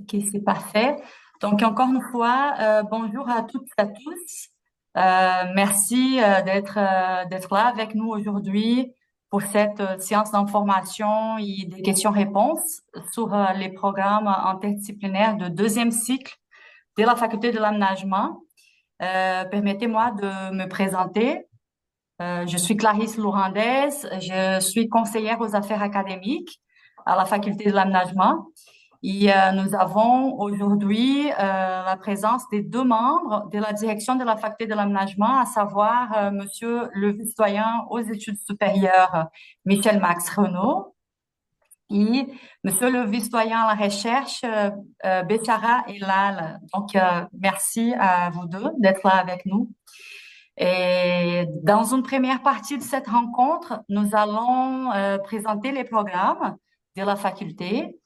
Ok, c'est parfait. Donc, encore une fois, bonjour à toutes et à tous. Merci d'être là avec nous aujourd'hui pour cette séance d'information et des questions-réponses sur les programmes interdisciplinaires de deuxième cycle de la Faculté de l'aménagement. Permettez-moi de me présenter. Je suis Clarisse Lourandez, je suis conseillère aux affaires académiques à la Faculté de l'aménagement. Et nous avons aujourd'hui la présence des deux membres de la direction de la faculté de l'aménagement, à savoir Monsieur le vice-doyen aux études supérieures, Michel Max Renaud, et Monsieur le vice-doyen à la recherche, Béchara Elal. Donc, merci à vous deux d'être là avec nous. Et dans une première partie de cette rencontre, nous allons présenter les programmes de la faculté,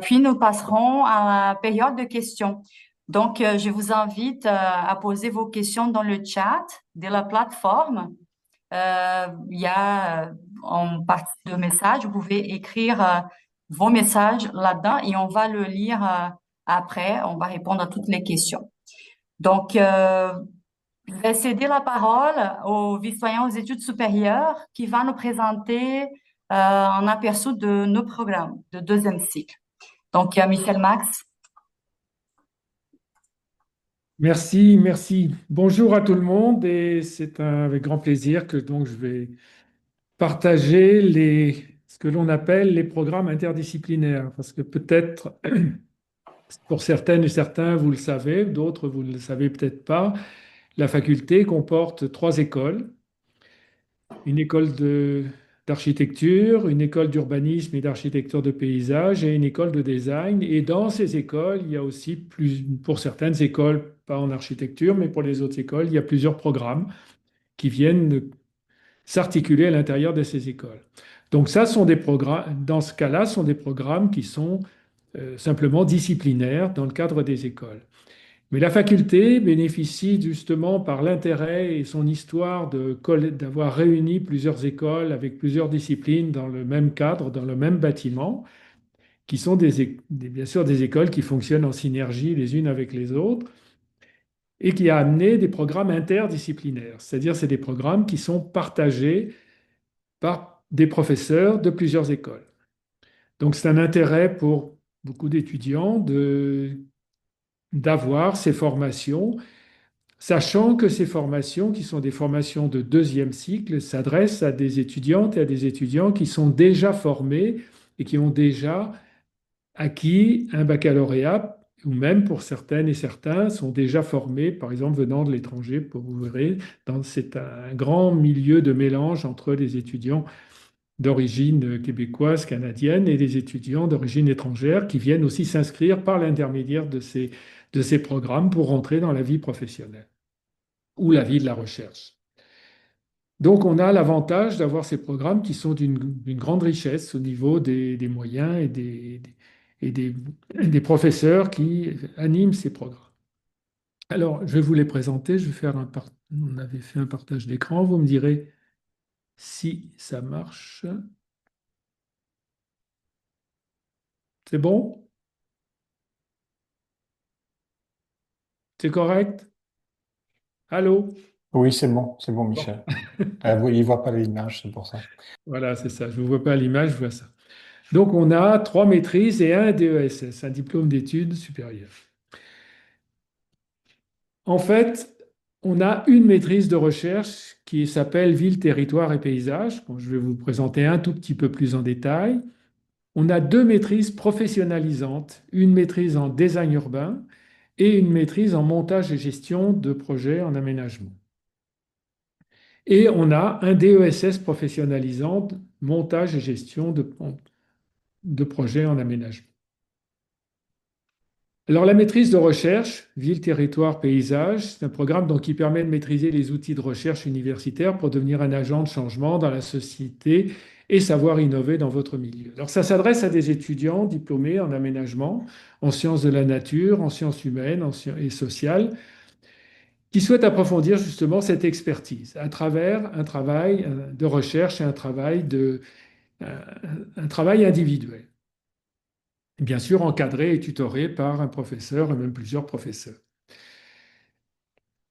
puis nous passerons à la période de questions. Donc, je vous invite à poser vos questions dans le chat de la plateforme. Il y a en partie de messages, vous pouvez écrire vos messages là-dedans et on va le lire après. On va répondre à toutes les questions. Donc, je vais céder la parole au vice-doyen aux études supérieures qui va nous présenter un aperçu de nos programmes de deuxième cycle. Donc, Michel Max. Merci, merci. Bonjour à tout le monde et avec grand plaisir que donc je vais partager ce que l'on appelle les programmes interdisciplinaires. Parce que peut-être, pour certaines et certains, vous le savez, d'autres, vous ne le savez peut-être pas, la faculté comporte trois écoles. Une école d'architecture, une école d'urbanisme et d'architecture de paysage et une école de design. Et dans ces écoles, il y a aussi pour certaines écoles, pas en architecture, mais pour les autres écoles, il y a plusieurs programmes qui viennent s'articuler à l'intérieur de ces écoles. Donc ça sont des programmes, dans ce cas-là, sont des programmes qui sont simplement disciplinaires dans le cadre des écoles. Mais la faculté bénéficie justement par l'intérêt et son histoire d'avoir réuni plusieurs écoles avec plusieurs disciplines dans le même cadre, dans le même bâtiment, qui sont bien sûr des écoles qui fonctionnent en synergie les unes avec les autres, et qui a amené des programmes interdisciplinaires. C'est-à-dire c'est des programmes qui sont partagés par des professeurs de plusieurs écoles. Donc c'est un intérêt pour beaucoup d'étudiants d'avoir ces formations, sachant que ces formations, qui sont des formations de deuxième cycle, s'adressent à des étudiantes et à des étudiants qui sont déjà formés et qui ont déjà acquis un baccalauréat, ou même pour certaines et certains sont déjà formés, par exemple venant de l'étranger, pour vous verrez, c'est un grand milieu de mélange entre les étudiants d'origine québécoise, canadienne et des étudiants d'origine étrangère qui viennent aussi s'inscrire par l'intermédiaire de ces programmes pour rentrer dans la vie professionnelle ou la vie de la recherche. Donc, on a l'avantage d'avoir ces programmes qui sont d'une grande richesse au niveau des moyens et des professeurs qui animent ces programmes. Alors, je vais vous les présenter. On avait fait un partage d'écran. Vous me direz si ça marche. C'est bon? C'est correct? Allô? Oui, c'est bon, Bon. Michel. Il ne voit pas l'image, c'est pour ça. Voilà, c'est ça. Je ne vois pas à l'image, je vois ça. Donc, on a trois maîtrises et un DESS, un diplôme d'études supérieures. En fait, on a une maîtrise de recherche qui s'appelle Ville, territoire et paysage. Bon, je vais vous présenter un tout petit peu plus en détail. On a deux maîtrises professionnalisantes, une maîtrise en design urbain et une maîtrise en montage et gestion de projets en aménagement. Et on a un DESS professionnalisant, montage et gestion de projets en aménagement. Alors la maîtrise de recherche, ville, territoire, paysage, c'est un programme donc, qui permet de maîtriser les outils de recherche universitaire pour devenir un agent de changement dans la société et savoir innover dans votre milieu. Alors ça s'adresse à des étudiants diplômés en aménagement, en sciences de la nature, en sciences humaines et sociales, qui souhaitent approfondir justement cette expertise à travers un travail de recherche et un travail individuel. bien sûr encadré et tutoré par un professeur et même plusieurs professeurs.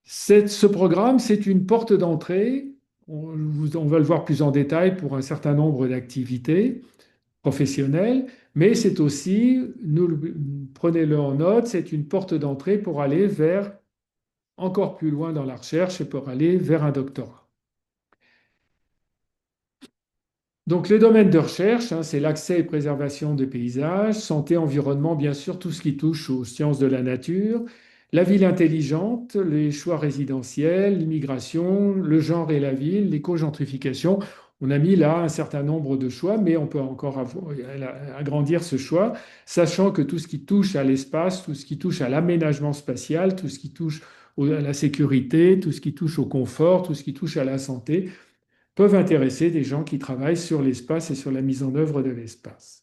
Ce programme, c'est une porte d'entrée. On va le voir plus en détail pour un certain nombre d'activités professionnelles, mais c'est aussi, prenez-le en note, c'est une porte d'entrée pour aller vers encore plus loin dans la recherche et pour aller vers un doctorat. Donc les domaines de recherche, hein, c'est l'accès et préservation des paysages, santé, environnement, bien sûr, tout ce qui touche aux sciences de la nature, la ville intelligente, les choix résidentiels, l'immigration, le genre et la ville, l'éco-gentrification. On a mis là un certain nombre de choix, mais on peut encore agrandir ce choix, sachant que tout ce qui touche à l'espace, tout ce qui touche à l'aménagement spatial, tout ce qui touche à la sécurité, tout ce qui touche au confort, tout ce qui touche à la santé, peuvent intéresser des gens qui travaillent sur l'espace et sur la mise en œuvre de l'espace.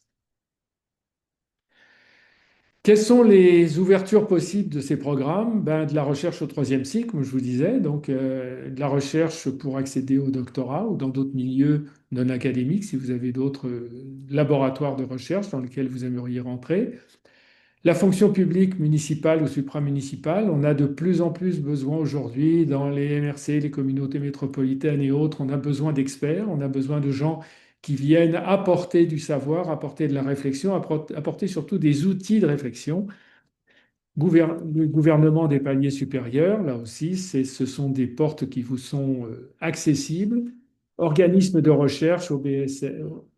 Quelles sont les ouvertures possibles de ces programmes? Ben, de la recherche au troisième cycle, comme je vous disais, donc de la recherche pour accéder au doctorat ou dans d'autres milieux non académiques, si vous avez d'autres laboratoires de recherche dans lesquels vous aimeriez rentrer. La fonction publique municipale ou supramunicipale, on a de plus en plus besoin aujourd'hui dans les MRC, les communautés métropolitaines et autres, on a besoin d'experts, on a besoin de gens qui viennent apporter du savoir, apporter de la réflexion, apporter surtout des outils de réflexion. Le gouvernement des paliers supérieurs, là aussi, ce sont des portes qui vous sont accessibles. Organismes de recherche,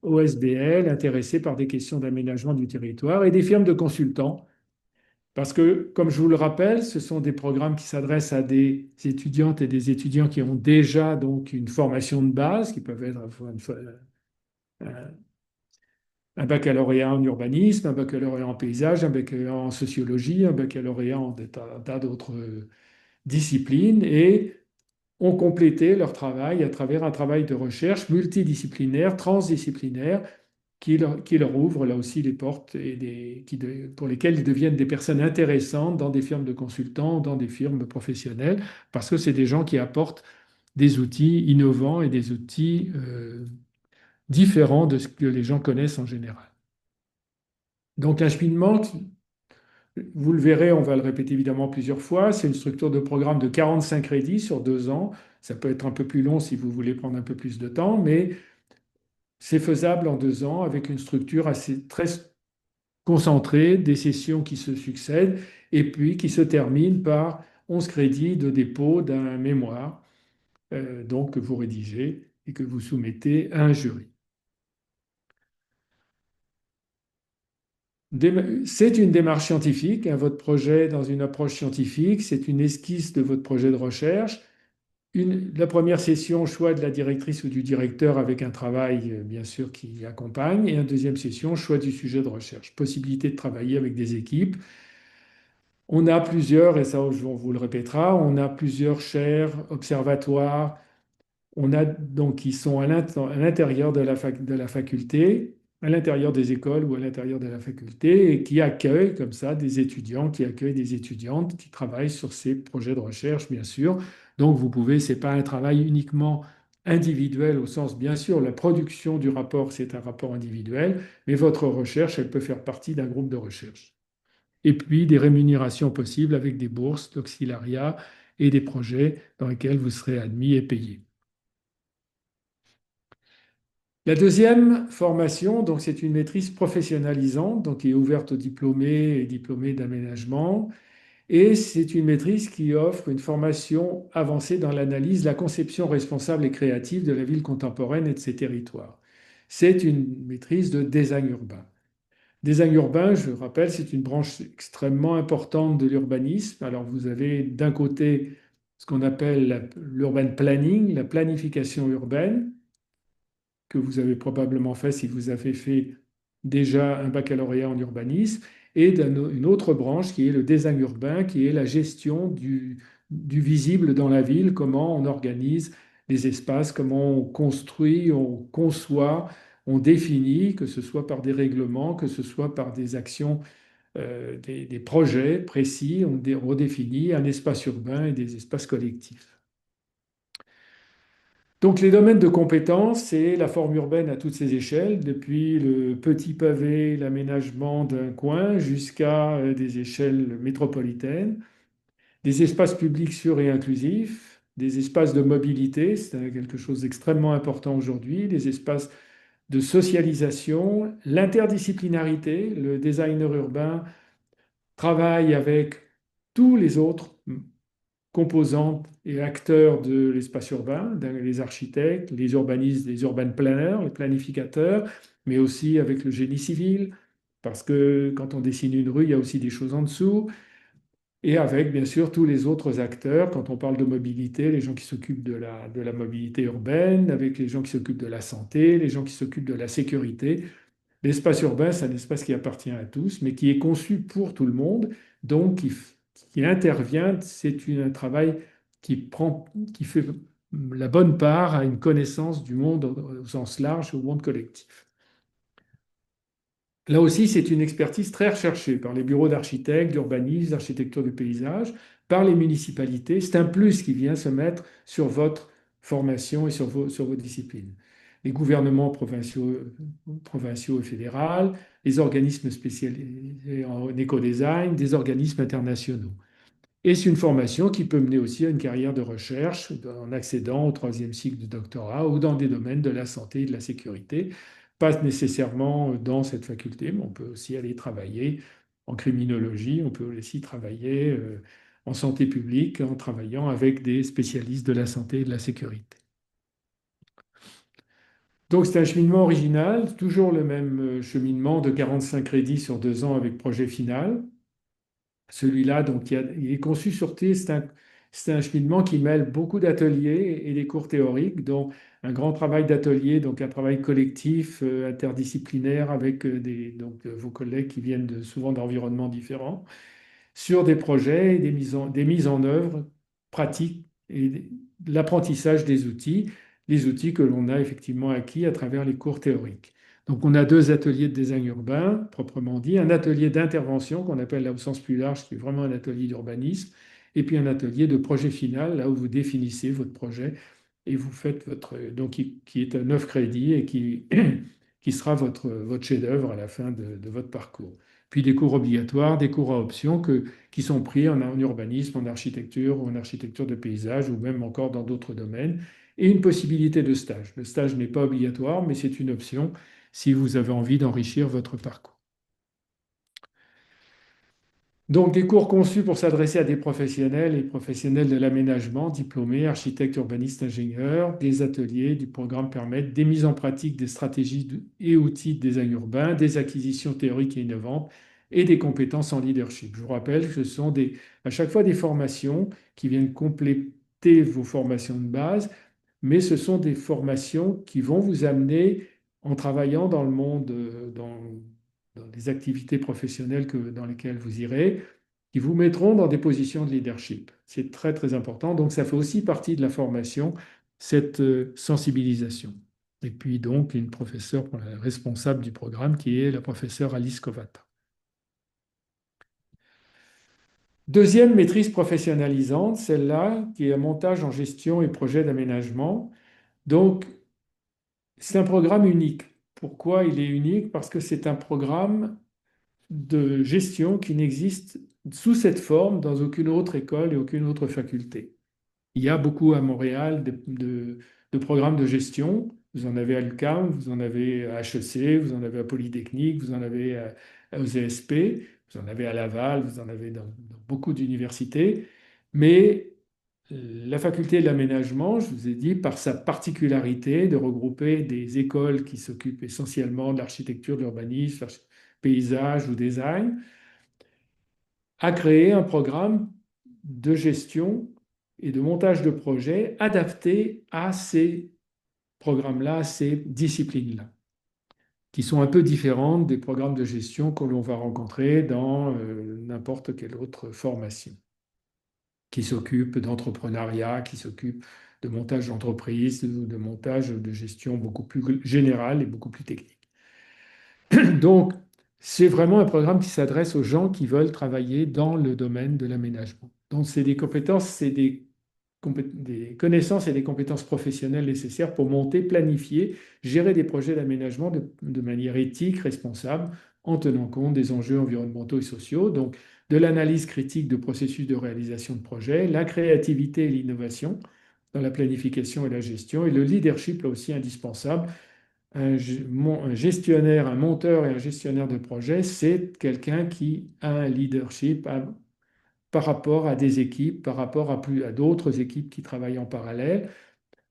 OSBL, intéressés par des questions d'aménagement du territoire, et des firmes de consultants parce que, comme je vous le rappelle, ce sont des programmes qui s'adressent à des étudiantes et des étudiants qui ont déjà donc une formation de base, qui peuvent être un baccalauréat en urbanisme, un baccalauréat en paysage, un baccalauréat en sociologie, un baccalauréat en un tas d'autres disciplines, et ont complété leur travail à travers un travail de recherche multidisciplinaire, transdisciplinaire, qui leur ouvre là aussi les portes pour lesquelles ils deviennent des personnes intéressantes dans des firmes de consultants, dans des firmes professionnelles, parce que c'est des gens qui apportent des outils innovants et des outils différents de ce que les gens connaissent en général. Donc l'acheminement, vous le verrez, on va le répéter évidemment plusieurs fois, c'est une structure de programme de 45 crédits sur 2 ans. Ça peut être un peu plus long si vous voulez prendre un peu plus de temps, mais c'est faisable en 2 ans avec une structure assez très concentrée, des sessions qui se succèdent et puis qui se terminent par 11 crédits de dépôt d'un mémoire donc que vous rédigez et que vous soumettez à un jury. C'est une démarche scientifique, hein, votre projet dans une approche scientifique, c'est une esquisse de votre projet de recherche. La première session, choix de la directrice ou du directeur avec un travail, bien sûr, qui accompagne. Et une deuxième session, choix du sujet de recherche. Possibilité de travailler avec des équipes. On a plusieurs, et ça on vous le répétera, on a plusieurs chaires, observatoires, on a donc qui sont à l'intérieur de la faculté, à l'intérieur des écoles ou à l'intérieur de la faculté, et qui accueillent comme ça des étudiants, qui accueillent des étudiantes qui travaillent sur ces projets de recherche, bien sûr. Donc vous pouvez, c'est pas un travail uniquement individuel au sens, bien sûr, la production du rapport, c'est un rapport individuel, mais votre recherche, elle peut faire partie d'un groupe de recherche. Et puis des rémunérations possibles avec des bourses, d'auxiliariat et des projets dans lesquels vous serez admis et payé. La deuxième formation, donc, c'est une maîtrise professionnalisante, donc qui est ouverte aux diplômés et diplômés d'aménagement. Et c'est une maîtrise qui offre une formation avancée dans l'analyse, la conception responsable et créative de la ville contemporaine et de ses territoires. C'est une maîtrise de design urbain. Design urbain, je rappelle, c'est une branche extrêmement importante de l'urbanisme. Alors vous avez d'un côté ce qu'on appelle l'urban planning, la planification urbaine, que vous avez probablement fait si vous avez fait déjà un baccalauréat en urbanisme, et une autre branche qui est le design urbain, qui est la gestion du visible dans la ville, comment on organise les espaces, comment on construit, on conçoit, on définit, que ce soit par des règlements, que ce soit par des actions, des projets précis, on redéfinit un espace urbain et des espaces collectifs. Donc les domaines de compétences, c'est la forme urbaine à toutes ses échelles, depuis le petit pavé, l'aménagement d'un coin, jusqu'à des échelles métropolitaines, des espaces publics sûrs et inclusifs, des espaces de mobilité, c'est quelque chose d'extrêmement important aujourd'hui, des espaces de socialisation, l'interdisciplinarité. Le designer urbain travaille avec tous les autres composantes et acteurs de l'espace urbain, les architectes, les urbanistes, les urban planners, les planificateurs, mais aussi avec le génie civil, parce que quand on dessine une rue, il y a aussi des choses en dessous, et avec bien sûr tous les autres acteurs, quand on parle de mobilité, les gens qui s'occupent de la mobilité urbaine, avec les gens qui s'occupent de la santé, les gens qui s'occupent de la sécurité. L'espace urbain, c'est un espace qui appartient à tous, mais qui est conçu pour tout le monde, donc qui intervient. C'est un travail qui fait la bonne part à une connaissance du monde au sens large, au monde collectif. Là aussi, c'est une expertise très recherchée par les bureaux d'architectes, d'urbanistes, d'architecture du paysage, par les municipalités. C'est un plus qui vient se mettre sur votre formation et sur vos disciplines. Les gouvernements provinciaux et fédéraux, les organismes spécialisés en éco-design, des organismes internationaux. Et c'est une formation qui peut mener aussi à une carrière de recherche en accédant au troisième cycle de doctorat ou dans des domaines de la santé et de la sécurité. Pas nécessairement dans cette faculté, mais on peut aussi aller travailler en criminologie, on peut aussi travailler en santé publique en travaillant avec des spécialistes de la santé et de la sécurité. Donc c'est un cheminement original, toujours le même cheminement de 45 crédits sur 2 ans avec projet final. Celui-là, donc, il est conçu sur T, c'est un cheminement qui mêle beaucoup d'ateliers et des cours théoriques, dont un grand travail d'atelier, donc un travail collectif, interdisciplinaire avec vos collègues qui viennent souvent d'environnements différents, sur des projets et des mises en œuvre pratiques et l'apprentissage des outils, les outils que l'on a effectivement acquis à travers les cours théoriques. Donc on a 2 ateliers de design urbain, proprement dit, un atelier d'intervention qu'on appelle là au sens plus large, qui est vraiment un atelier d'urbanisme, et puis un atelier de projet final, là où vous définissez votre projet et vous faites donc qui est à 9 crédits et qui sera votre chef-d'œuvre à la fin de votre parcours. Puis des cours obligatoires, des cours à option qui sont pris en urbanisme, en architecture, ou en architecture de paysage, ou même encore dans d'autres domaines, et une possibilité de stage. Le stage n'est pas obligatoire, mais c'est une option si vous avez envie d'enrichir votre parcours. Donc, des cours conçus pour s'adresser à des professionnels et professionnels de l'aménagement, diplômés, architectes, urbanistes, ingénieurs. Des ateliers du programme permettent des mises en pratique des stratégies et outils de design urbain, des acquisitions théoriques et innovantes et des compétences en leadership. Je vous rappelle que ce sont à chaque fois des formations qui viennent compléter vos formations de base, mais ce sont des formations qui vont vous amener en travaillant dans le monde, dans les activités professionnelles dans lesquelles vous irez, qui vous mettront dans des positions de leadership. C'est très, très important. Donc, ça fait aussi partie de la formation, cette sensibilisation. Et puis, donc, une professeure responsable du programme qui est la professeure Alice Kovata. Deuxième maîtrise professionnalisante, celle-là, qui est un montage en gestion et projet d'aménagement. Donc, c'est un programme unique. Pourquoi il est unique? Parce que c'est un programme de gestion qui n'existe sous cette forme dans aucune autre école et aucune autre faculté. Il y a beaucoup à Montréal de programmes de gestion. Vous en avez à l'UQAM, vous en avez à HEC, vous en avez à Polytechnique, vous en avez aux ESP, vous en avez à Laval, vous en avez dans beaucoup d'universités. Mais la faculté de l'aménagement, je vous ai dit, par sa particularité de regrouper des écoles qui s'occupent essentiellement de l'architecture, de l'urbanisme, paysage ou design, a créé un programme de gestion et de montage de projets adapté à ces programmes-là, à ces disciplines-là, qui sont un peu différentes des programmes de gestion que l'on va rencontrer dans n'importe quelle autre formation, qui s'occupe d'entrepreneuriat, qui s'occupe de montage d'entreprise, de montage de gestion beaucoup plus général et beaucoup plus technique. Donc, c'est vraiment un programme qui s'adresse aux gens qui veulent travailler dans le domaine de l'aménagement. Donc, c'est des compétences, c'est des des connaissances et des compétences professionnelles nécessaires pour monter, planifier, gérer des projets d'aménagement de manière éthique, responsable, en tenant compte des enjeux environnementaux et sociaux. Donc, de l'analyse critique de processus de réalisation de projets, la créativité et l'innovation dans la planification et la gestion, et le leadership là aussi indispensable. Un gestionnaire, un monteur et un gestionnaire de projet, c'est quelqu'un qui a un leadership par rapport à des équipes, par rapport à d'autres équipes qui travaillent en parallèle.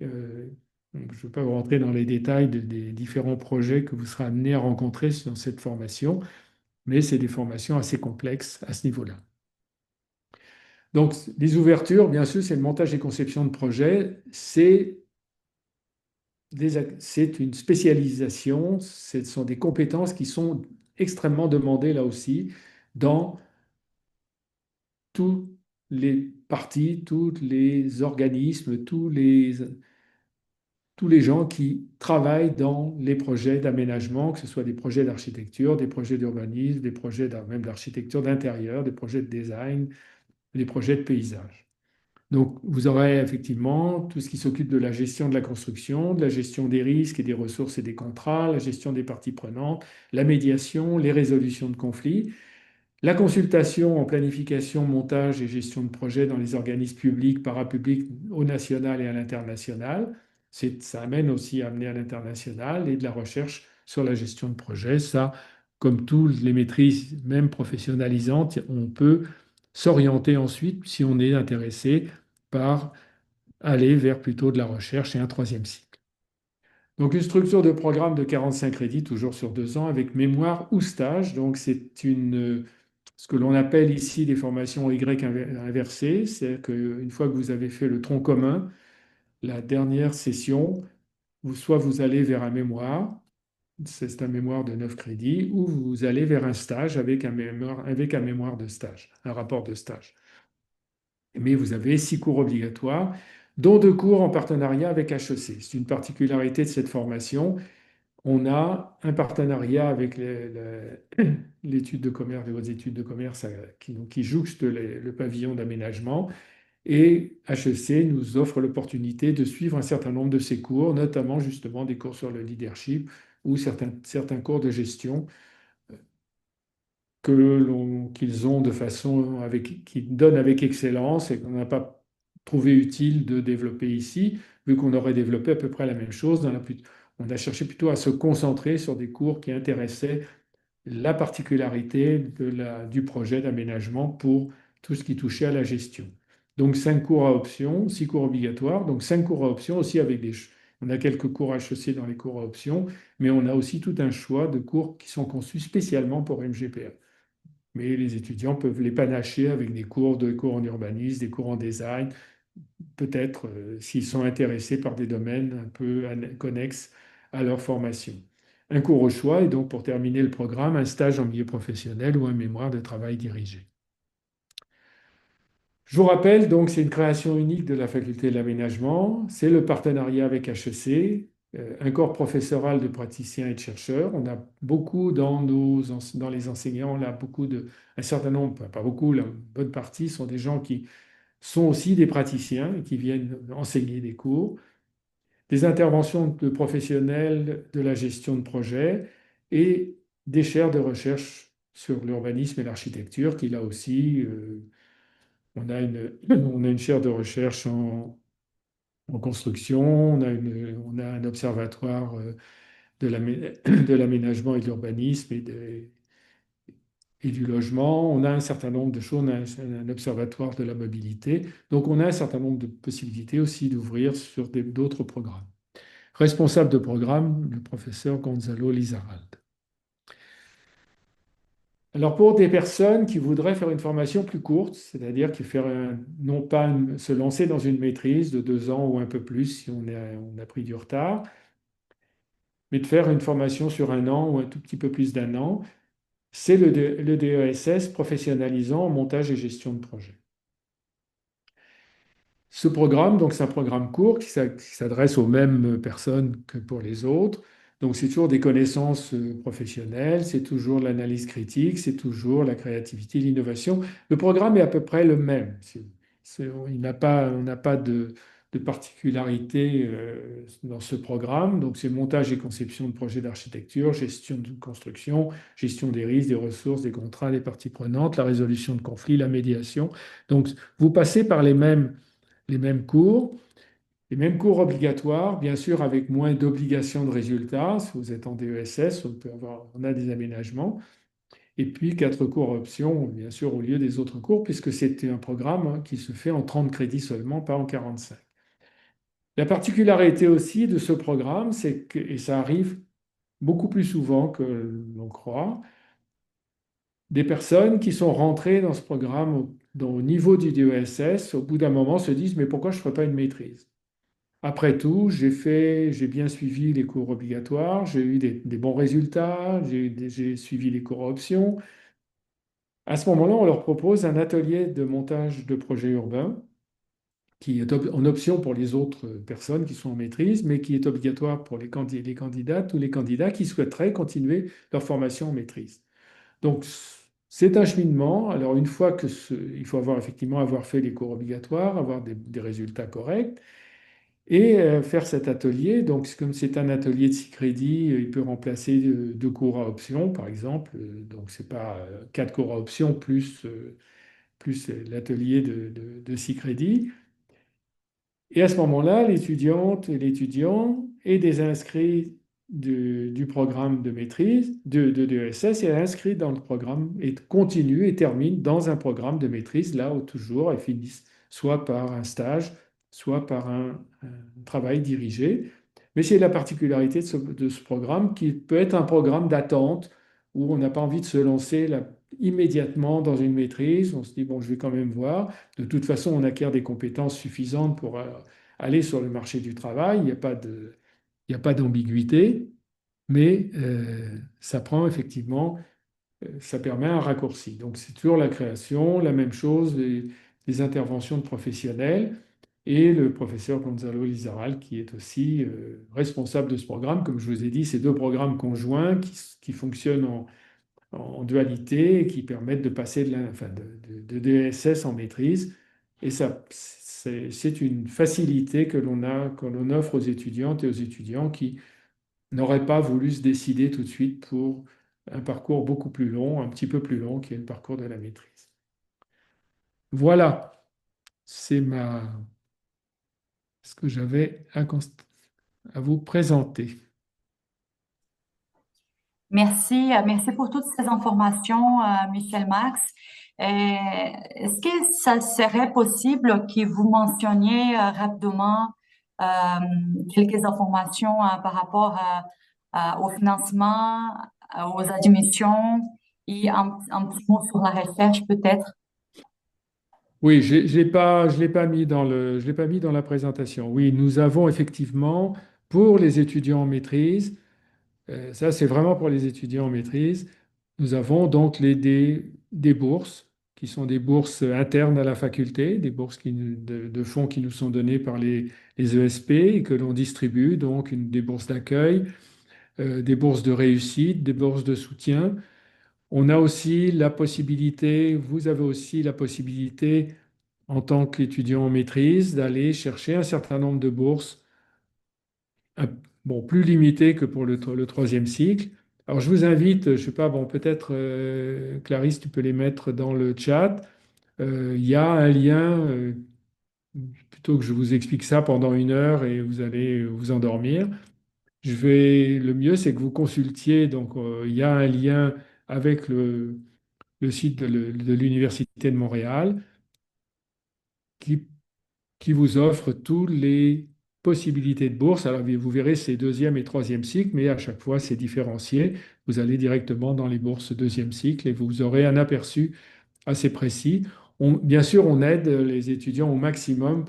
Euh, je ne veux pas vous rentrer dans les détails des différents projets que vous serez amenés à rencontrer dans cette formation, mais c'est des formations assez complexes à ce niveau-là. Donc, les ouvertures, bien sûr, c'est le montage et conception de projets, c'est une spécialisation, ce sont des compétences qui sont extrêmement demandées là aussi dans tous les partis, tous les organismes, tous les gens qui travaillent dans les projets d'aménagement, que ce soit des projets d'architecture, des projets d'urbanisme, des projets même d'architecture d'intérieur, des projets de design, des projets de paysage. Donc, vous aurez effectivement tout ce qui s'occupe de la gestion de la construction, de la gestion des risques et des ressources et des contrats, la gestion des parties prenantes, la médiation, les résolutions de conflits. La consultation en planification, montage et gestion de projet dans les organismes publics, parapublics, au national et à l'international. Ça amène aussi à amener à l'international et de la recherche sur la gestion de projet. Ça, comme toutes les maîtrises, même professionnalisantes, on peut s'orienter ensuite si on est intéressé par aller vers plutôt de la recherche et un troisième cycle. Donc une structure de programme de 45 crédits, toujours sur 2 ans, avec mémoire ou stage. Donc ce que l'on appelle ici des formations Y inversées. C'est-à-dire qu'une fois que vous avez fait le tronc commun, la dernière session, soit vous allez vers un mémoire, c'est un mémoire de 9 crédits, ou vous allez vers un stage avec un mémoire de stage, un rapport de stage. Mais vous avez 6 cours obligatoires, dont 2 cours en partenariat avec HEC. C'est une particularité de cette formation. On a un partenariat avec l'étude de commerce, les hautes études de commerce qui jouxte le pavillon d'aménagement. Et HEC nous offre l'opportunité de suivre un certain nombre de ces cours, notamment justement des cours sur le leadership ou certains cours de gestion qu'ils ont de façon qu'ils donnent avec excellence et qu'on n'a pas trouvé utile de développer ici, vu qu'on aurait développé à peu près la même chose. On a cherché plutôt à se concentrer sur des cours qui intéressaient la particularité du projet d'aménagement pour tout ce qui touchait à la gestion. Donc 5 cours à option, 6 cours obligatoires, donc 5 cours à option aussi avec On a quelques cours HEC dans les cours à option, mais on a aussi tout un choix de cours qui sont conçus spécialement pour MGPA. Mais les étudiants peuvent les panacher avec des cours en urbanisme, des cours en design, peut-être s'ils sont intéressés par des domaines un peu connexes à leur formation. Un cours au choix et donc pour terminer le programme, un stage en milieu professionnel ou un mémoire de travail dirigé. Je vous rappelle, donc, c'est une création unique de la faculté de l'aménagement. C'est le partenariat avec HEC, un corps professoral de praticiens et de chercheurs. On a beaucoup dans les enseignants, on a un certain nombre, pas beaucoup, la bonne partie sont des gens qui sont aussi des praticiens et qui viennent enseigner des cours, des interventions de professionnels de la gestion de projet et des chaires de recherche sur l'urbanisme et l'architecture qui, là aussi, on a une chaire de recherche en construction, on a un observatoire de l'aménagement et de l'urbanisme et du logement. On a un certain nombre de choses, on a un observatoire de la mobilité. Donc on a un certain nombre de possibilités aussi d'ouvrir sur d'autres programmes. Responsable de programme, le professeur Gonzalo Lizarralde. Alors pour des personnes qui voudraient faire une formation plus courte, c'est-à-dire non pas se lancer dans une maîtrise de 2 ans ou un peu plus si on a pris du retard, mais de faire une formation sur un an ou un tout petit peu plus d'un an, c'est le DESS professionnalisant en montage et gestion de projet. Ce programme, donc c'est un programme court qui s'adresse aux mêmes personnes que pour les autres. Donc c'est toujours des connaissances professionnelles, c'est toujours l'analyse critique, c'est toujours la créativité, l'innovation. Le programme est à peu près le même. On n'a pas de particularité dans ce programme. Donc, c'est montage et conception de projets d'architecture, gestion de construction, gestion des risques, des ressources, des contrats, des parties prenantes, la résolution de conflits, la médiation. Donc, vous passez par les mêmes cours. Les mêmes cours obligatoires, bien sûr, avec moins d'obligations de résultats. Si vous êtes en DESS, on a des aménagements. Et puis, quatre cours options, bien sûr, au lieu des autres cours, puisque c'est un programme qui se fait en 30 crédits seulement, pas en 45. La particularité aussi de ce programme, c'est que, et ça arrive beaucoup plus souvent que l'on croit, des personnes qui sont rentrées dans ce programme au niveau du DESS, au bout d'un moment, se disent, mais pourquoi je ne ferais pas une maîtrise? Après tout, j'ai bien suivi les cours obligatoires, j'ai eu des bons résultats, j'ai suivi les cours options. À ce moment-là, on leur propose un atelier de montage de projets urbains qui est en option pour les autres personnes qui sont en maîtrise, mais qui est obligatoire pour les candidates ou les candidats qui souhaiteraient continuer leur formation en maîtrise. Donc, c'est un cheminement. Alors, une fois il faut effectivement avoir fait les cours obligatoires, avoir des résultats corrects et faire cet atelier. Donc, comme c'est un atelier de 6 crédits, il peut remplacer deux cours à option, par exemple. Donc, c'est pas quatre cours à option plus l'atelier de 6 crédits. Et à ce moment-là, l'étudiante et l'étudiant est des inscrits du programme de maîtrise de DESS et est inscrit dans le programme et continue et termine dans un programme de maîtrise, là où toujours elles finissent soit par un stage, soit par un travail dirigé. Mais c'est la particularité de ce programme qui peut être un programme d'attente où on n'a pas envie de se lancer immédiatement dans une maîtrise. On se dit, bon, je vais quand même voir. De toute façon, on acquiert des compétences suffisantes pour aller sur le marché du travail. Il n'y a pas d'ambiguïté, mais ça prend effectivement, ça permet un raccourci. Donc, c'est toujours la création, la même chose, les interventions de professionnels et le professeur Gonzalo Lizaral qui est aussi responsable de ce programme. Comme je vous ai dit, c'est deux programmes conjoints qui fonctionnent en dualité et qui permettent de passer de DSS en maîtrise. Et ça, c'est une facilité que l'on offre aux étudiantes et aux étudiants qui n'auraient pas voulu se décider tout de suite pour un parcours beaucoup plus long, un petit peu plus long, qui est le parcours de la maîtrise. Voilà, c'est ce que j'avais à vous présenter. Merci, merci pour toutes ces informations, Michel Max. Est-ce que ça serait possible que vous mentionniez rapidement euh, quelques informations par rapport au financement, aux admissions et un petit mot sur la recherche peut-être? Oui, je l'ai pas mis je l'ai pas mis dans la présentation. Oui, nous avons effectivement, pour les étudiants en maîtrise, ça c'est vraiment pour les étudiants en maîtrise, nous avons donc des bourses qui sont des bourses internes à la faculté, des bourses de fonds qui nous sont données par les ESP et que l'on distribue, donc des bourses d'accueil, des bourses de réussite, des bourses de soutien. On a aussi la possibilité, vous avez aussi la possibilité en tant qu'étudiant en maîtrise, d'aller chercher un certain nombre de bourses, un- bon, plus limitées que pour le troisième cycle. Alors, je vous invite, je sais pas, bon, peut-être, Clarisse, tu peux les mettre dans le chat. Il y a un lien, plutôt que je vous explique ça pendant une heure et vous allez vous endormir. Le mieux, c'est que vous consultiez, donc, il y a un lien avec le site de l'Université de Montréal qui qui vous offre toutes les possibilités de bourse. Alors, vous verrez, c'est deuxième et troisième cycle, mais à chaque fois, c'est différencié. Vous allez directement dans les bourses deuxième cycle et vous aurez un aperçu assez précis. Bien sûr, on aide les étudiants au maximum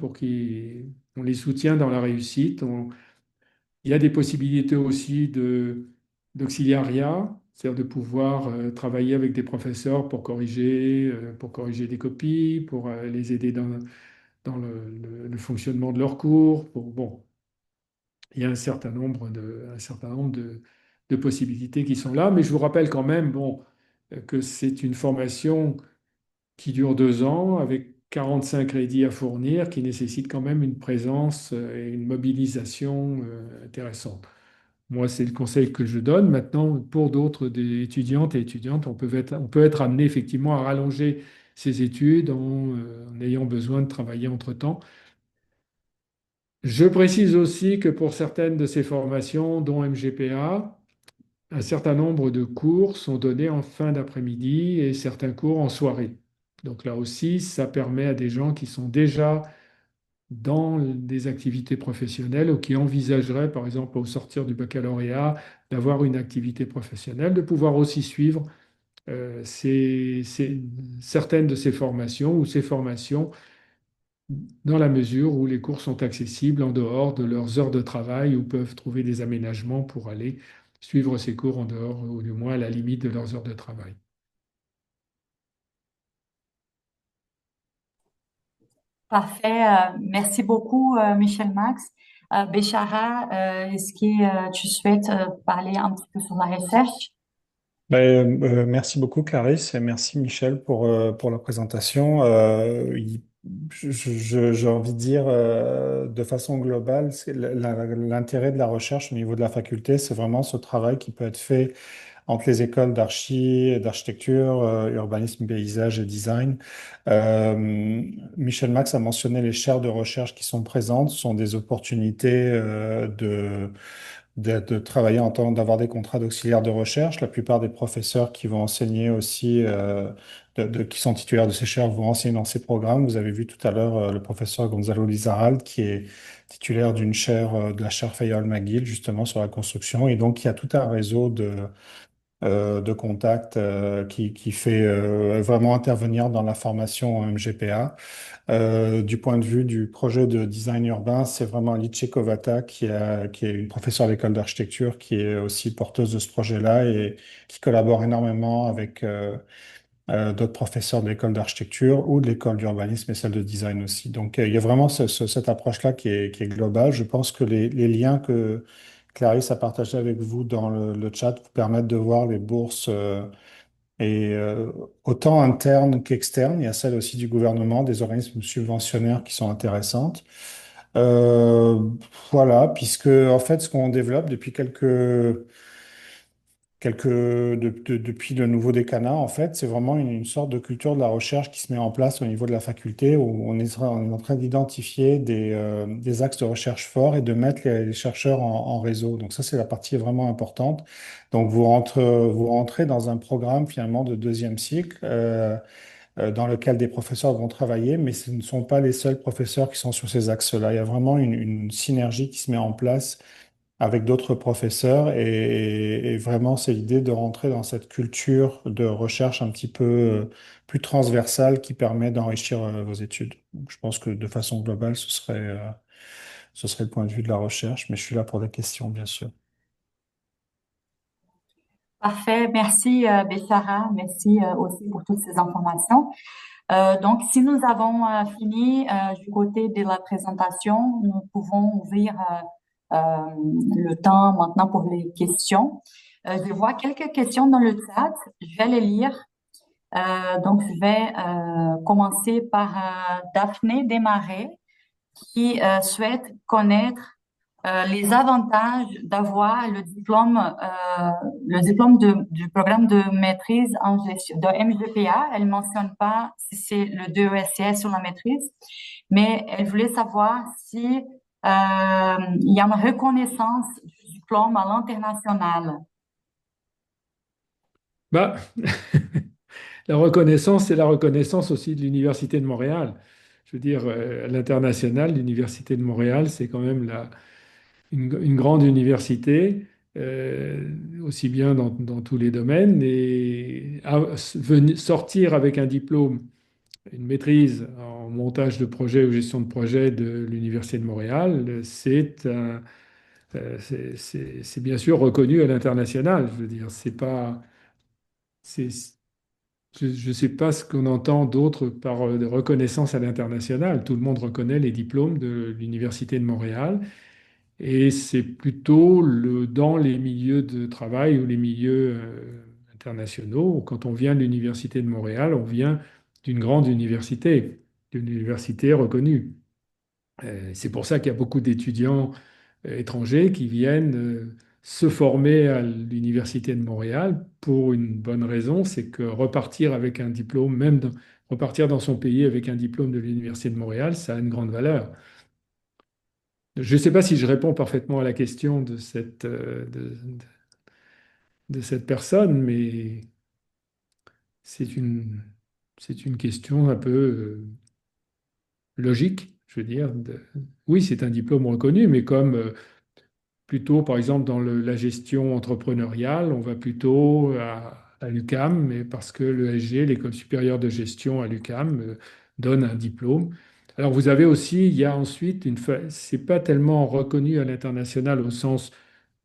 on les soutient dans la réussite. Il y a des possibilités aussi d'auxiliariat, c'est-à-dire de pouvoir travailler avec des professeurs pour corriger des copies, pour les aider dans le fonctionnement de leurs cours. Bon, il y a un certain nombre de possibilités qui sont là, mais je vous rappelle quand même bon, que c'est une formation qui dure 2 ans avec 45 crédits à fournir qui nécessitent quand même une présence et une mobilisation intéressante. Moi, c'est le conseil que je donne. Maintenant, pour d'autres des étudiantes et étudiantes, on peut être amené effectivement à rallonger ses études en ayant besoin de travailler entre-temps. Je précise aussi que pour certaines de ces formations, dont MGPA, un certain nombre de cours sont donnés en fin d'après-midi et certains cours en soirée. Donc là aussi, ça permet à des gens qui sont déjà dans des activités professionnelles ou qui envisageraient, par exemple, au sortir du baccalauréat, d'avoir une activité professionnelle, de pouvoir aussi suivre certaines de ces formations ou ces formations dans la mesure où les cours sont accessibles en dehors de leurs heures de travail ou peuvent trouver des aménagements pour aller suivre ces cours en dehors ou du moins à la limite de leurs heures de travail. Parfait. Merci beaucoup, Michel Max. Béchara, est-ce que tu souhaites parler un petit peu sur la recherche? Merci beaucoup, Clarisse, et merci, Michel, pour la présentation. J'ai envie de dire, de façon globale, l'intérêt de la recherche au niveau de la faculté, c'est vraiment ce travail qui peut être fait entre les écoles d'architecture, urbanisme, paysage et design. Michel Max a mentionné les chaires de recherche qui sont présentes. Ce sont des opportunités de travailler en tant d'avoir des contrats d'auxiliaire de recherche. La plupart des professeurs qui vont enseigner aussi, qui sont titulaires de ces chaires, vont enseigner dans ces programmes. Vous avez vu tout à l'heure le professeur Gonzalo Lizarralde, qui est titulaire d'une chaire, de la chaire Fayol McGill, justement sur la construction. Et donc, il y a tout un réseau de contacts qui fait vraiment intervenir dans la formation en MGPA. Du point de vue du projet de design urbain, c'est vraiment Alice Kovata qui est une professeure à l'école d'architecture qui est aussi porteuse de ce projet-là et qui collabore énormément avec d'autres professeurs de l'école d'architecture ou de l'école d'urbanisme et celle de design aussi. Donc il y a vraiment cette approche-là qui est globale. Je pense que les liens que Clarisse a partagés avec vous dans le chat vous permettent de voir les bourses et autant internes qu'externes. Il y a celles aussi du gouvernement, des organismes subventionnaires qui sont intéressantes. Euh, voilà, puisque en fait, ce qu'on développe depuis depuis le nouveau décanat, en fait, c'est vraiment une sorte de culture de la recherche qui se met en place au niveau de la faculté, où on est en train d'identifier des axes de recherche forts et de mettre les chercheurs en réseau. Donc ça, c'est la partie vraiment importante. Donc vous rentrez dans un programme finalement de deuxième cycle. Dans lequel des professeurs vont travailler, mais ce ne sont pas les seuls professeurs qui sont sur ces axes-là. Il y a vraiment une synergie qui se met en place avec d'autres professeurs et vraiment c'est l'idée de rentrer dans cette culture de recherche un petit peu plus transversale qui permet d'enrichir vos études. Donc, je pense que de façon globale, ce serait le point de vue de la recherche, mais je suis là pour des questions, bien sûr. Parfait. Merci, Béchara. Merci aussi pour toutes ces informations. Donc, si nous avons fini du côté de la présentation, nous pouvons ouvrir le temps maintenant pour les questions. Je vois quelques questions dans le chat. Je vais les lire. Donc, je vais commencer par Daphné Desmarais qui souhaite connaître les avantages d'avoir le diplôme du programme de maîtrise en gestion de MGPA. Elle mentionne pas si c'est le DESCS ou la maîtrise, mais elle voulait savoir si il y a une reconnaissance du diplôme à l'international. Bah, la reconnaissance, c'est la reconnaissance aussi de l'Université de Montréal. Je veux dire, à l'international, l'Université de Montréal, c'est quand même une grande université, aussi bien dans tous les domaines. Et sortir avec un diplôme, une maîtrise en montage de projet ou gestion de projet de l'Université de Montréal, c'est bien sûr reconnu à l'international. Je veux dire, c'est pas, c'est, je ne sais pas ce qu'on entend d'autre par de reconnaissance à l'international. Tout le monde reconnaît les diplômes de l'Université de Montréal. Et c'est plutôt dans les milieux de travail ou les milieux internationaux. Quand on vient de l'Université de Montréal, on vient d'une grande université. d'une université reconnue. C'est pour ça qu'il y a beaucoup d'étudiants étrangers qui viennent se former à l'Université de Montréal pour une bonne raison, c'est que repartir avec un diplôme, repartir dans son pays avec un diplôme de l'Université de Montréal, ça a une grande valeur. Je ne sais pas si je réponds parfaitement à la question de cette personne, mais c'est une, c'est une question un peu logique, je veux dire. Oui, c'est un diplôme reconnu, mais comme plutôt, par exemple, dans la gestion entrepreneuriale, on va plutôt à l'UQAM, mais parce que l'ESG, l'École supérieure de gestion à l'UQAM, donne un diplôme. Alors, vous avez aussi, il y a ensuite c'est pas tellement reconnu à l'international au sens,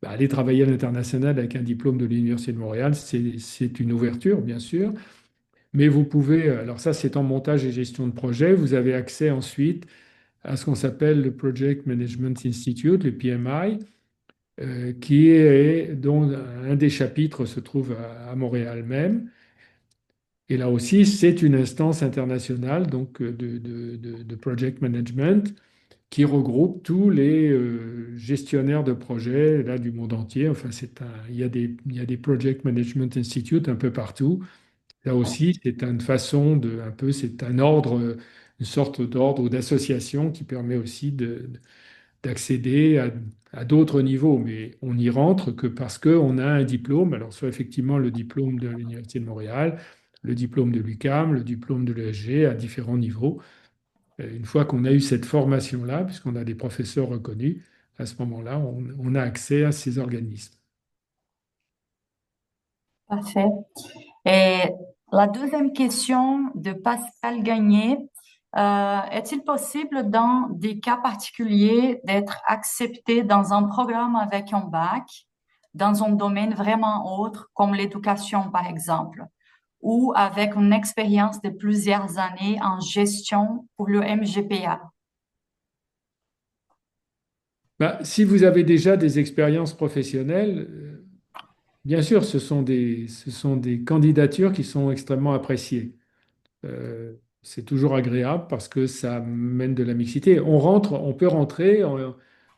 bah, aller travailler à l'international avec un diplôme de l'Université de Montréal, c'est une ouverture, bien sûr. Mais vous pouvez, alors ça, c'est en montage et gestion de projet. Vous avez accès ensuite à ce qu'on s'appelle le Project Management Institute, le PMI, dont un des chapitres se trouve à Montréal même. Et là aussi, c'est une instance internationale donc, de project management qui regroupe tous les gestionnaires de projets là, du monde entier. Enfin, il y a des Project Management Institute un peu partout. Là aussi, c'est une façon un peu, c'est un ordre, une sorte d'ordre ou d'association qui permet aussi d'accéder à d'autres niveaux. Mais on n'y rentre que parce qu'on a un diplôme, alors soit effectivement le diplôme de l'Université de Montréal, le diplôme de l'UQAM, le diplôme de l'ESG à différents niveaux. Une fois qu'on a eu cette formation-là, puisqu'on a des professeurs reconnus, à ce moment-là, on a accès à ces organismes. Parfait. Et la deuxième question de Pascal Gagné, est-il possible dans des cas particuliers d'être accepté dans un programme avec un bac, dans un domaine vraiment autre, comme l'éducation par exemple, ou avec une expérience de plusieurs années en gestion pour le MGPA? Bah, si vous avez déjà des expériences professionnelles, bien sûr, ce sont des candidatures qui sont extrêmement appréciées. C'est toujours agréable parce que ça mène de la mixité. On peut rentrer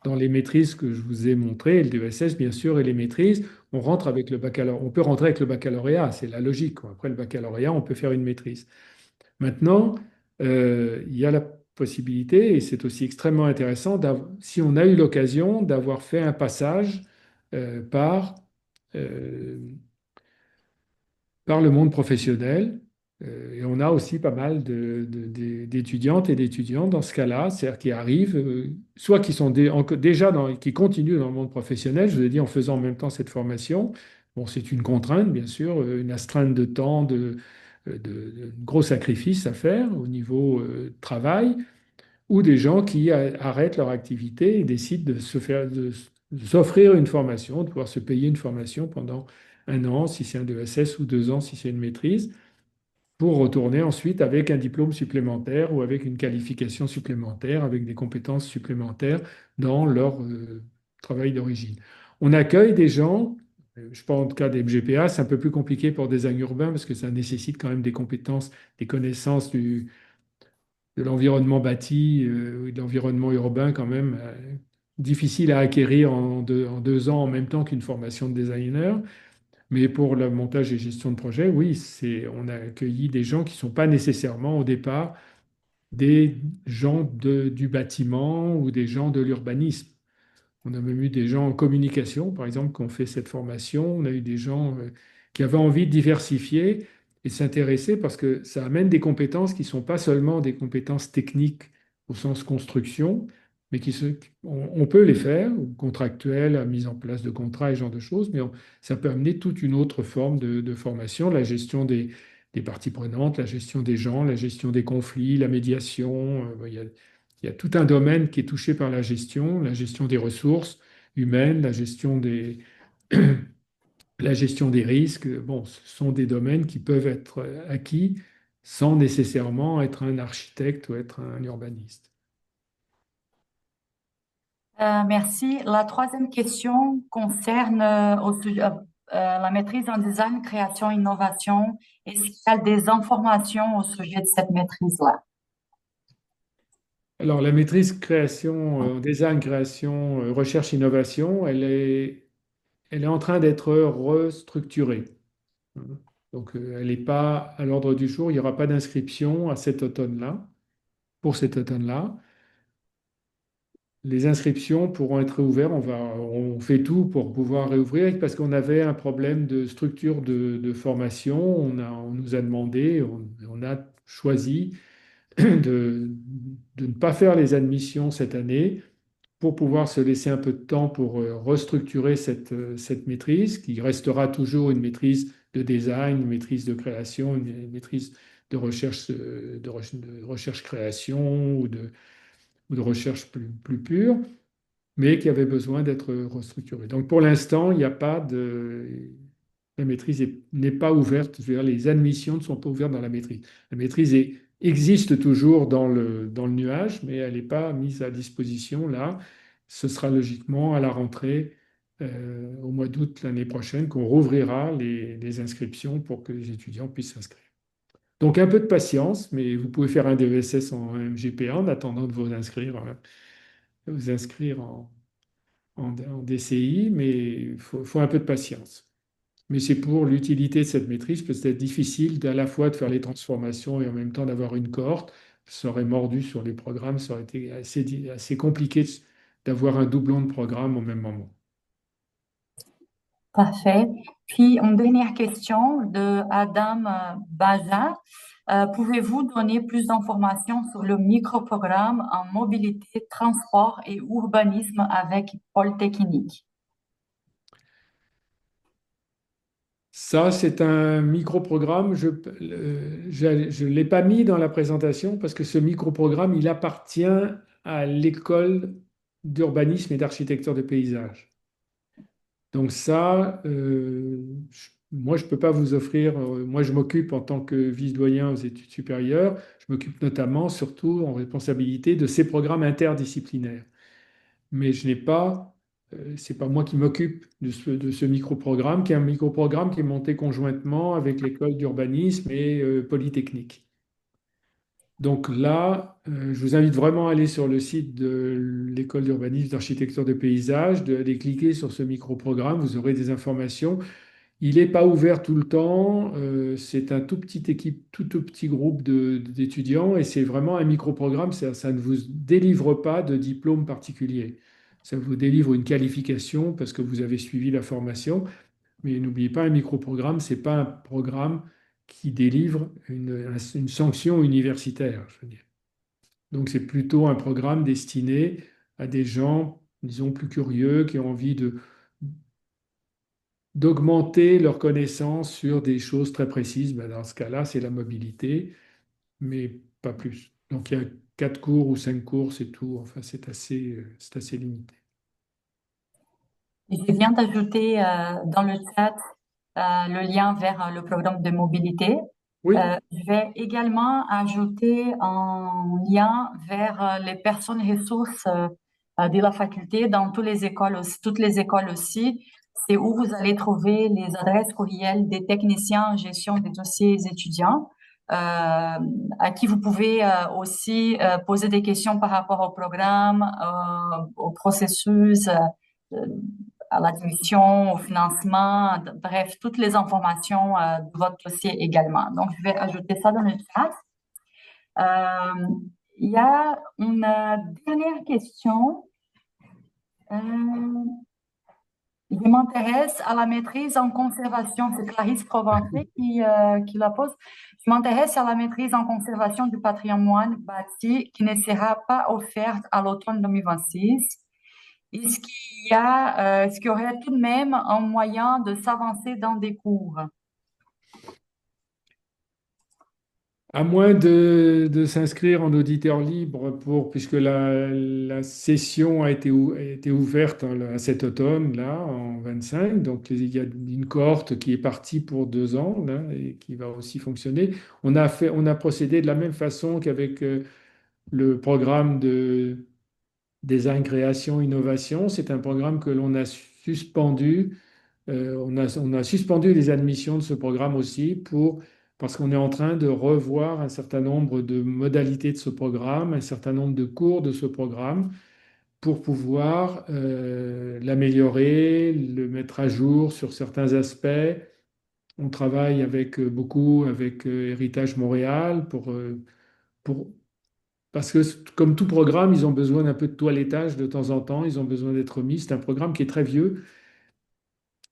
dans les maîtrises que je vous ai montrées, le DESS bien sûr, et les maîtrises. On rentre avec le baccalauréat. On peut rentrer avec le baccalauréat, c'est la logique, quoi. Après le baccalauréat, on peut faire une maîtrise. Maintenant, il y a la possibilité, et c'est aussi extrêmement intéressant, si on a eu l'occasion d'avoir fait un passage par euh, par le monde professionnel. Et on a aussi pas mal d'étudiantes et d'étudiants dans ce cas-là, c'est-à-dire qui arrivent, soit qui sont déjà qui continuent dans le monde professionnel, je vous ai dit en faisant en même temps cette formation. Bon, c'est une contrainte, bien sûr, une astreinte de temps, de gros sacrifices à faire au niveau travail, ou des gens qui arrêtent leur activité et décident de s'offrir une formation, de pouvoir se payer une formation pendant un an, si c'est un DESS, ou 2 ans, si c'est une maîtrise, pour retourner ensuite avec un diplôme supplémentaire ou avec une qualification supplémentaire, avec des compétences supplémentaires dans leur travail d'origine. On accueille des gens, je parle en tout cas des MGPA, c'est un peu plus compliqué pour des design urbains parce que ça nécessite quand même des compétences, des connaissances de l'environnement bâti et de l'environnement urbain quand même difficile à acquérir en 2 ans en même temps qu'une formation de designer. Mais pour le montage et gestion de projet, oui, on a accueilli des gens qui ne sont pas nécessairement au départ des gens du bâtiment ou des gens de l'urbanisme. On a même eu des gens en communication, par exemple, qui ont fait cette formation. On a eu des gens qui avaient envie de diversifier et s'intéresser parce que ça amène des compétences qui ne sont pas seulement des compétences techniques au sens construction, mais on peut les faire, ou contractuelles, la mise en place de contrats et ce genre de choses, mais ça peut amener toute une autre forme de formation, la gestion des parties prenantes, la gestion des gens, la gestion des conflits, la médiation. Il y a tout un domaine qui est touché par la gestion des ressources humaines, la gestion des risques. Bon, ce sont des domaines qui peuvent être acquis sans nécessairement être un architecte ou être un urbaniste. Merci. La troisième question concerne la maîtrise en design, création, innovation. Est-ce qu'il y a des informations au sujet de cette maîtrise-là? Alors, la maîtrise création, design, création, recherche, innovation, elle est en train d'être restructurée. Donc, elle n'est pas à l'ordre du jour. Il n'y aura pas d'inscription à cet automne-là, pour cet automne-là. Les inscriptions pourront être réouvertes. On fait tout pour pouvoir réouvrir parce qu'on avait un problème de structure de formation. On nous a demandé, on a choisi de ne pas faire les admissions cette année pour pouvoir se laisser un peu de temps pour restructurer cette maîtrise, qui restera toujours une maîtrise de design, une maîtrise de création, une maîtrise de recherche, de recherche-création ou de recherche plus pure, mais qui avait besoin d'être restructurée. Donc pour l'instant, il n'y a pas de... La maîtrise n'est pas ouverte, je veux dire, les admissions ne sont pas ouvertes dans la maîtrise. La maîtrise existe toujours dans le nuage, mais elle n'est pas mise à disposition là. Ce sera logiquement à la rentrée, au mois d'août l'année prochaine, qu'on rouvrira les inscriptions pour que les étudiants puissent s'inscrire. Donc un peu de patience, mais vous pouvez faire un DESS en MGPA en attendant de vous inscrire en DCI, mais il faut un peu de patience. Mais c'est pour l'utilité de cette maîtrise, peut être difficile à la fois de faire les transformations et en même temps d'avoir une cohorte. Ça aurait mordu sur les programmes, ça aurait été assez compliqué d'avoir un doublon de programme au même moment. Parfait. Puis, une dernière question de Adam Baza. Pouvez-vous donner plus d'informations sur le microprogramme en mobilité, transport et urbanisme avec Polytechnique? Ça, c'est un micro-programme. Je ne l'ai pas mis dans la présentation parce que ce micro-programme, il appartient à l'école d'urbanisme et d'architecture de paysage. Donc ça, moi, je ne peux pas vous offrir. Moi, je m'occupe en tant que vice-doyen aux études supérieures, je m'occupe notamment, surtout en responsabilité, de ces programmes interdisciplinaires. Mais je n'ai pas, c'est pas moi qui m'occupe de ce micro-programme, qui est un micro-programme qui est monté conjointement avec l'école d'urbanisme et Polytechnique. Donc là, je vous invite vraiment à aller sur le site de l'école d'urbanisme d'architecture de paysage, d'aller cliquer sur ce micro-programme, vous aurez des informations. Il n'est pas ouvert tout le temps, c'est un tout petit équipe, tout petit groupe d'étudiants et c'est vraiment un micro-programme, ça ne vous délivre pas de diplôme particulier. Ça vous délivre une qualification parce que vous avez suivi la formation, mais n'oubliez pas, un micro-programme, ce n'est pas un programme qui délivre une sanction universitaire, je veux dire. Donc c'est plutôt un programme destiné à des gens, disons, plus curieux, qui ont envie d'augmenter leurs connaissances sur des choses très précises. Ben, dans ce cas-là, c'est la mobilité, mais pas plus. Donc il y a 4 cours ou 5 cours, c'est tout. Enfin, c'est assez limité. Je viens d'ajouter dans le chat le lien vers le programme de mobilité. Oui, Je vais également ajouter un lien vers les personnes ressources de la faculté dans toutes les écoles aussi. C'est où vous allez trouver les adresses courriels des techniciens en gestion des dossiers étudiants, à qui vous pouvez aussi poser des questions par rapport au programme, au processus, à l'admission, au financement, bref, toutes les informations de votre dossier également. Donc, je vais ajouter ça dans le chat. Euh, il y a une dernière question. Je m'intéresse à la maîtrise en conservation. C'est Clarisse Provençay qui la pose. Je m'intéresse à la maîtrise en conservation du patrimoine bâti qui ne sera pas offerte à l'automne 2026. Est-ce qu'il y aurait tout de même un moyen de s'avancer dans des cours? à moins de s'inscrire en auditeur libre puisque la session a été ouverte à cet automne, là, en 25. Donc, il y a une cohorte qui est partie pour 2 ans, là, et qui va aussi fonctionner. On a procédé de la même façon qu'avec le programme de design, création, innovation. C'est un programme que l'on a suspendu. On a suspendu les admissions de ce programme aussi pour parce qu'on est en train de revoir un certain nombre de modalités de ce programme, un certain nombre de cours de ce programme, pour pouvoir l'améliorer, le mettre à jour sur certains aspects. On travaille avec beaucoup avec Héritage Montréal pour parce que comme tout programme, ils ont besoin d'un peu de toilettage de temps en temps, ils ont besoin d'être remis. C'est un programme qui est très vieux,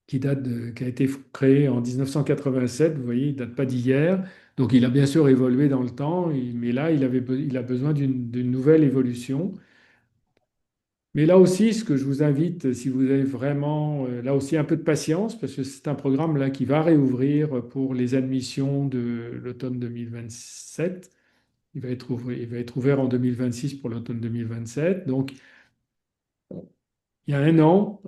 qui a été créé en 1987, vous voyez, il date pas d'hier. Donc il a bien sûr évolué dans le temps, mais là, il a besoin d'une nouvelle évolution. Mais là aussi, ce que je vous invite, si vous avez vraiment, là aussi, un peu de patience, parce que c'est un programme là qui va réouvrir pour les admissions de l'automne 2027. Il va être ouvert en 2026 pour l'automne 2027. Donc, il y a un an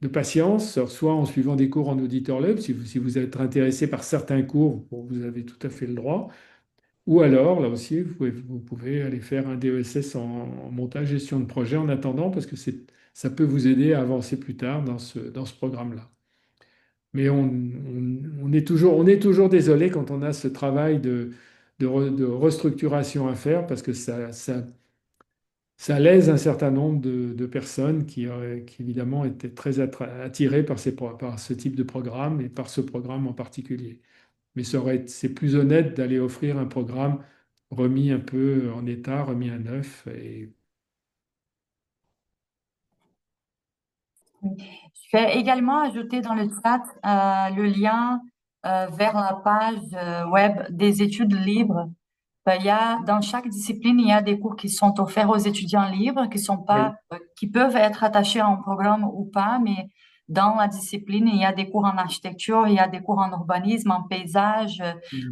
de patience, soit en suivant des cours en Auditor Lab, si vous êtes intéressé par certains cours, vous avez tout à fait le droit. Ou alors, là aussi, vous pouvez aller faire un DESS en montage gestion de projet en attendant, parce que ça peut vous aider à avancer plus tard dans ce programme-là. Mais on est toujours désolé quand on a ce travail de restructuration à faire, parce que ça lèse un certain nombre de personnes qui évidemment étaient très attirées par ce type de programme et par ce programme en particulier. Mais c'est plus honnête d'aller offrir un programme remis un peu en état, remis à neuf. Je vais également ajouter dans le chat le lien vers la page web des études libres. Il y a, dans chaque discipline, il y a des cours qui sont offerts aux étudiants libres, qui sont Oui. pas, qui peuvent être attachés à un programme ou pas, mais dans la discipline, il y a des cours en architecture, il y a des cours en urbanisme, en paysage,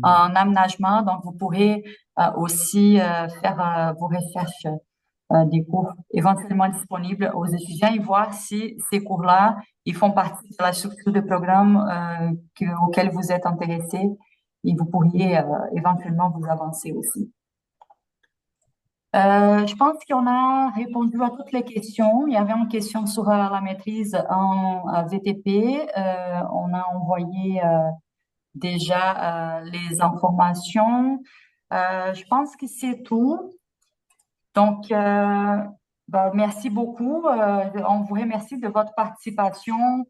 en aménagement. Donc, vous pourrez aussi faire vos recherches des cours éventuellement disponibles aux étudiants et voir si ces cours-là, ils font partie de la structure de programme auquel vous êtes intéressé et vous pourriez éventuellement vous avancer aussi. Je pense qu'on a répondu à toutes les questions. Il y avait une question sur la maîtrise en VTP. On a envoyé déjà les informations. Je pense que c'est tout. Donc, merci beaucoup. On vous remercie de votre participation.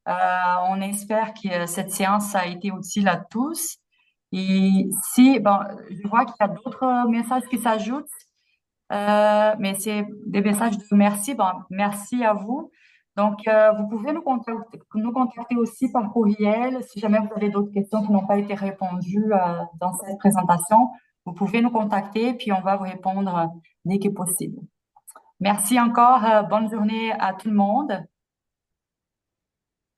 On espère que cette séance a été utile à tous. Et si, je vois qu'il y a d'autres messages qui s'ajoutent, mais c'est des messages de merci. Merci à vous. Donc, vous pouvez nous contacter aussi par courriel si jamais vous avez d'autres questions qui n'ont pas été répondues dans cette présentation. Vous pouvez nous contacter, puis on va vous répondre dès que possible. Merci encore. Bonne journée à tout le monde.